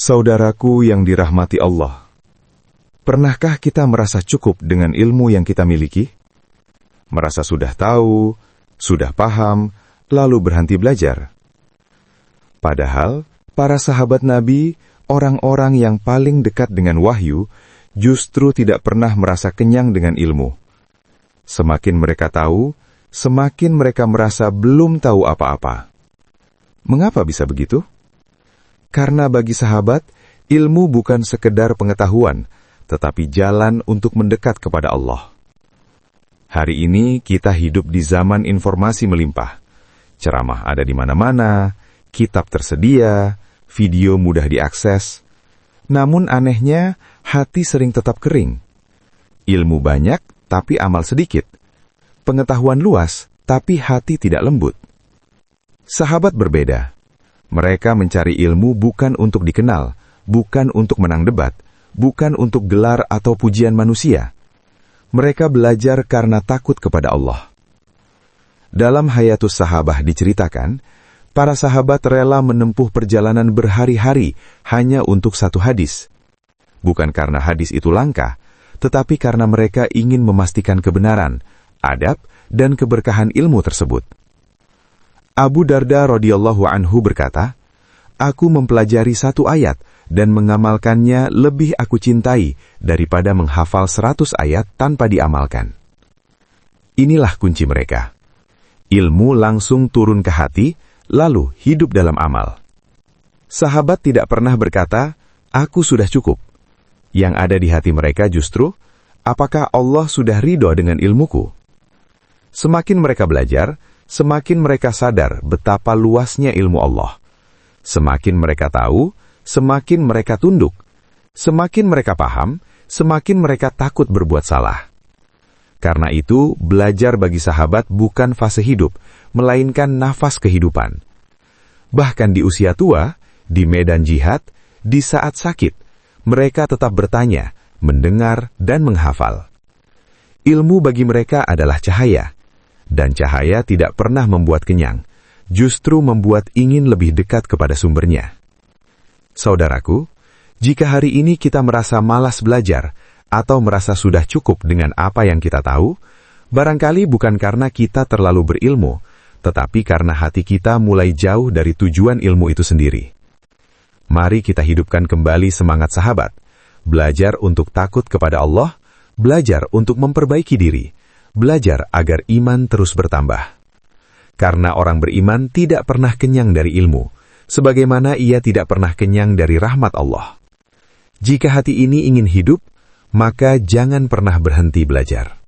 Saudaraku yang dirahmati Allah, pernahkah kita merasa cukup dengan ilmu yang kita miliki? Merasa sudah tahu, sudah paham, lalu berhenti belajar? Padahal, para sahabat Nabi, orang-orang yang paling dekat dengan wahyu, justru tidak pernah merasa kenyang dengan ilmu. Semakin mereka tahu, semakin mereka merasa belum tahu apa-apa. Mengapa bisa begitu? Karena bagi sahabat, ilmu bukan sekedar pengetahuan, tetapi jalan untuk mendekat kepada Allah. Hari ini kita hidup di zaman informasi melimpah. Ceramah ada di mana-mana, kitab tersedia, video mudah diakses. Namun anehnya, hati sering tetap kering. Ilmu banyak, tapi amal sedikit. Pengetahuan luas, tapi hati tidak lembut. Sahabat berbeda. Mereka mencari ilmu bukan untuk dikenal, bukan untuk menang debat, bukan untuk gelar atau pujian manusia. Mereka belajar karena takut kepada Allah. Dalam Hayatus Sahabah diceritakan, para sahabat rela menempuh perjalanan berhari-hari hanya untuk satu hadis. Bukan karena hadis itu langka, tetapi karena mereka ingin memastikan kebenaran, adab, dan keberkahan ilmu tersebut. Abu Darda radhiyallahu anhu berkata, "Aku mempelajari satu ayat dan mengamalkannya lebih aku cintai daripada menghafal 100 ayat tanpa diamalkan." Inilah kunci mereka. Ilmu langsung turun ke hati, lalu hidup dalam amal. Sahabat tidak pernah berkata, "Aku sudah cukup." Yang ada di hati mereka justru, apakah Allah sudah ridho dengan ilmuku? Semakin mereka belajar, semakin mereka sadar betapa luasnya ilmu Allah. Semakin mereka tahu, semakin mereka tunduk. Semakin mereka paham, semakin mereka takut berbuat salah. Karena itu, belajar bagi sahabat bukan fase hidup, melainkan nafas kehidupan. Bahkan di usia tua, di medan jihad, di saat sakit, mereka tetap bertanya, mendengar, dan menghafal. Ilmu bagi mereka adalah cahaya. Dan cahaya tidak pernah membuat kenyang, justru membuat ingin lebih dekat kepada sumbernya. Saudaraku, jika hari ini kita merasa malas belajar, atau merasa sudah cukup dengan apa yang kita tahu, barangkali bukan karena kita terlalu berilmu, tetapi karena hati kita mulai jauh dari tujuan ilmu itu sendiri. Mari kita hidupkan kembali semangat sahabat, belajar untuk takut kepada Allah, belajar untuk memperbaiki diri, belajar agar iman terus bertambah. Karena orang beriman tidak pernah kenyang dari ilmu, sebagaimana ia tidak pernah kenyang dari rahmat Allah. Jika hati ini ingin hidup, maka jangan pernah berhenti belajar.